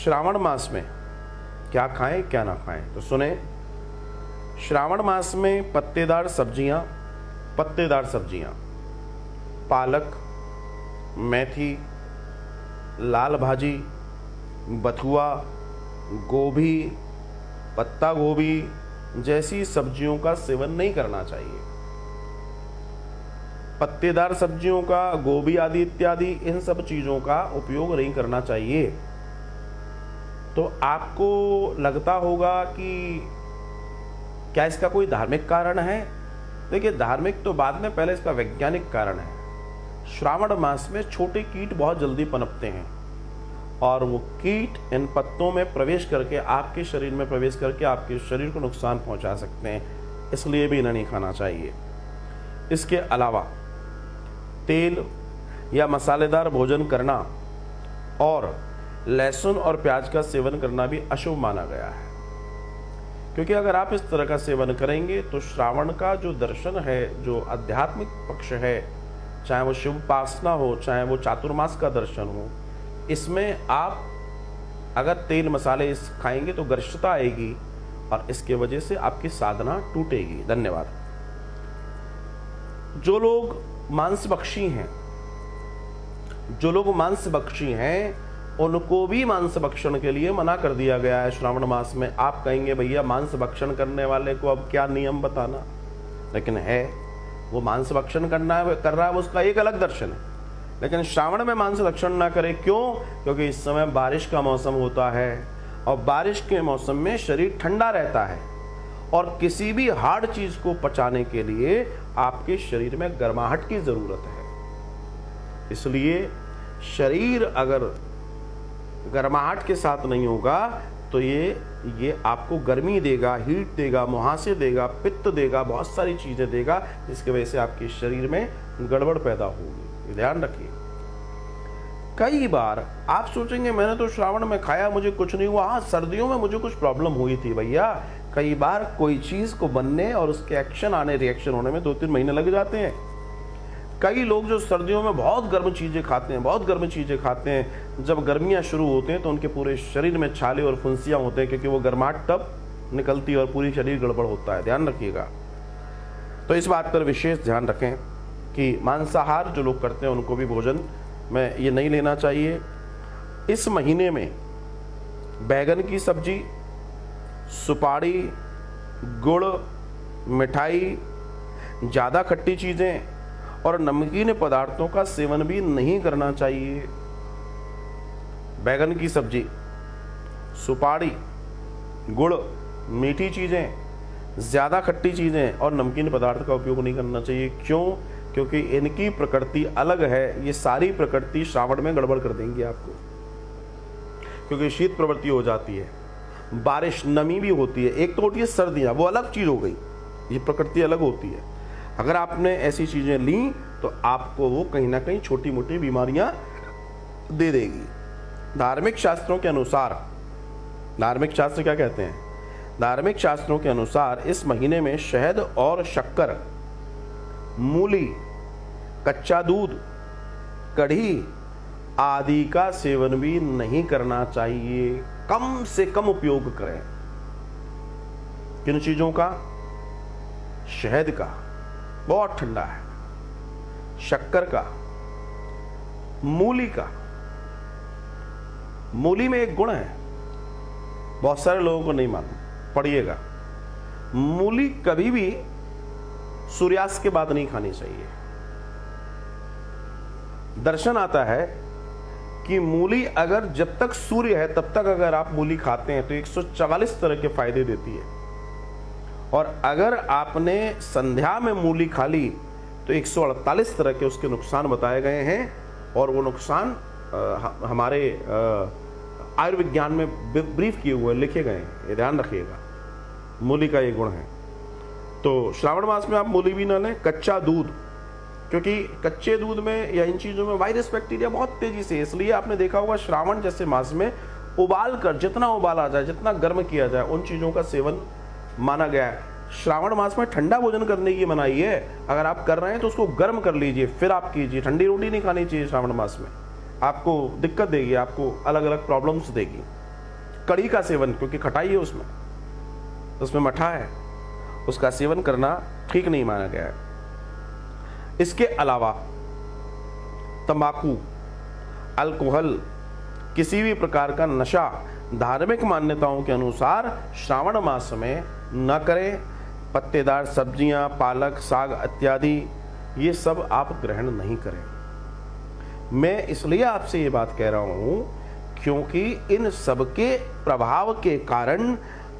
श्रावण मास में क्या खाएं क्या ना खाएं, तो सुने। श्रावण मास में पत्तेदार सब्जियां, पालक, मेथी, लाल भाजी, बथुआ, गोभी, पत्ता गोभी जैसी सब्जियों का सेवन नहीं करना चाहिए। पत्तेदार सब्जियों का, गोभी आदि इत्यादि इन सब चीज़ों का उपयोग नहीं करना चाहिए। तो आपको लगता होगा कि क्या इसका कोई धार्मिक कारण है? देखिए, धार्मिक तो बाद में, पहले इसका वैज्ञानिक कारण है। श्रावण मास में छोटे कीट बहुत जल्दी पनपते हैं और वो कीट इन पत्तों में प्रवेश करके आपके शरीर में प्रवेश करके आपके शरीर को नुकसान पहुंचा सकते हैं, इसलिए भी इन्हें नहीं खाना चाहिए। इसके अलावा तेल या मसालेदार भोजन करना और लहसुन और प्याज का सेवन करना भी अशुभ माना गया है, क्योंकि अगर आप इस तरह का सेवन करेंगे तो श्रावण का जो दर्शन है, जो आध्यात्मिक पक्ष है, चाहे वो शिव उपासना हो, चाहे वो चातुर्मास का दर्शन हो, इसमें आप अगर तेल मसाले खाएंगे तो गर्षता आएगी और इसके वजह से आपकी साधना टूटेगी। धन्यवाद। जो लोग मांसभक्षी हैं उनको भी मांस भक्षण के लिए मना कर दिया गया है श्रावण मास में। आप कहेंगे भैया मांस भक्षण करने वाले को अब क्या नियम बताना, लेकिन है, वो मांस भक्षण कर रहा है, उसका एक अलग दर्शन है। लेकिन श्रावण में मांस भक्षण ना करे, क्यों? क्योंकि इस समय बारिश का मौसम होता है और बारिश के मौसम में शरीर ठंडा रहता है और किसी भी हार्ड चीज को पचाने के लिए आपके शरीर में गर्माहट की जरूरत है। इसलिए शरीर अगर गर्माहट के साथ नहीं होगा तो ये आपको गर्मी देगा, हीट देगा, मुहासे देगा, पित्त देगा, बहुत सारी चीजें देगा, जिसकी वजह से आपके शरीर में गड़बड़ पैदा होगी। ध्यान रखिए। कई बार आप सोचेंगे मैंने तो श्रावण में खाया, मुझे कुछ नहीं हुआ। हाँ, सर्दियों में मुझे कुछ प्रॉब्लम हुई थी भैया। कई बार कोई चीज को बनने और उसके एक्शन आने, रिएक्शन होने में 2-3 महीने लग जाते हैं। कई लोग जो सर्दियों में बहुत गर्म चीजें खाते हैं, जब गर्मियां शुरू होते हैं तो उनके पूरे शरीर में छाले और फुंसियां होते हैं, क्योंकि वो गर्माहट तब निकलती है और पूरी शरीर गड़बड़ होता है। ध्यान रखिएगा। तो इस बात पर विशेष ध्यान रखें कि मांसाहार जो लोग करते हैं उनको भी भोजन में ये नहीं लेना चाहिए। इस महीने में बैगन की सब्जी, सुपारी, गुड़, मिठाई, ज़्यादा खट्टी चीज़ें और नमकीन पदार्थों का सेवन भी नहीं करना चाहिए। बैगन की सब्जी, सुपारी, गुड़, मीठी चीज़ें, ज़्यादा खट्टी चीज़ें और नमकीन पदार्थ का उपयोग नहीं करना चाहिए। क्यों? क्योंकि इनकी प्रकृति अलग है। ये सारी प्रकृति श्रावण में गड़बड़ कर देंगी आपको, क्योंकि शीत प्रवृत्ति हो जाती है, बारिश, नमी भी होती है। एक तो होती है सर्दियाँ, वो अलग चीज़ हो गई, ये प्रकृति अलग होती है। अगर आपने ऐसी चीज़ें ली तो आपको वो कहीं ना कहीं छोटी मोटी बीमारियां दे देगी। धार्मिक शास्त्रों के अनुसार, धार्मिक शास्त्र क्या कहते हैं? धार्मिक शास्त्रों के अनुसार इस महीने में शहद और शक्कर, मूली, कच्चा दूध, कढ़ी आदि का सेवन भी नहीं करना चाहिए। कम से कम उपयोग करें। किन चीजों का? शहद का, बहुत ठंडा है, शक्कर का, मूली का। मूली में एक गुण है, बहुत सारे लोगों को नहीं मालूम, पढ़िएगा। मूली कभी भी सूर्यास्त के बाद नहीं खानी चाहिए। दर्शन आता है कि मूली अगर जब तक सूर्य है तब तक अगर आप मूली खाते हैं तो 144 तरह के फायदे देती है, और अगर आपने संध्या में मूली खा ली तो 148 तरह के उसके नुकसान बताए गए हैं। और वो नुकसान हमारे आयुर्विज्ञान में ब्रीफ किए हुए लिखे गए हैं, ये ध्यान रखिएगा। मूली का ये गुण है। तो श्रावण मास में आप मूली भी ना लें। कच्चा दूध, क्योंकि कच्चे दूध में या इन चीज़ों में वायरस बैक्टीरिया बहुत तेजी से, इसलिए आपने देखा होगा श्रावण जैसे मास में उबाल कर, जितना उबाला जाए, जितना गर्म किया जाए, उन चीज़ों का सेवन माना गया है। श्रावण मास में ठंडा भोजन करने की मनाही है। अगर आप कर रहे हैं तो उसको गर्म कर लीजिए, फिर आप कीजिए। ठंडी रोटी नहीं खानी चाहिए श्रावण मास में, आपको दिक्कत देगी, आपको अलग अलग प्रॉब्लम्स देगी। कड़ी का सेवन, क्योंकि खटाई है उसमें मठा है, उसका सेवन करना ठीक नहीं माना गया है। इसके अलावा तंबाकू, अल्कोहल, किसी भी प्रकार का नशा धार्मिक मान्यताओं के अनुसार श्रावण मास में न करें। पत्तेदार सब्जियां, पालक, साग इत्यादि ये सब आप ग्रहण नहीं करें। मैं इसलिए आपसे ये बात कह रहा हूं क्योंकि इन सब के प्रभाव के कारण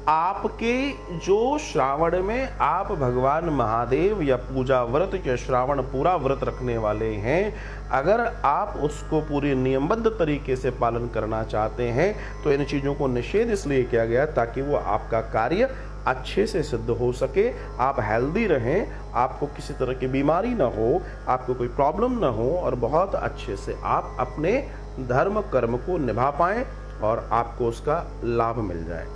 आपके जो श्रावण में आप भगवान महादेव या पूजा व्रत या श्रावण पूरा व्रत रखने वाले हैं, अगर आप उसको पूरी नियमबद्ध तरीके से पालन करना चाहते हैं तो इन चीज़ों को निषेध इसलिए किया गया ताकि वो आपका कार्य अच्छे से सिद्ध हो सके, आप हेल्दी रहें, आपको किसी तरह की बीमारी ना हो, आपको कोई प्रॉब्लम ना हो और बहुत अच्छे से आप अपने धर्म कर्म को निभा पाएं और आपको उसका लाभ मिल जाए।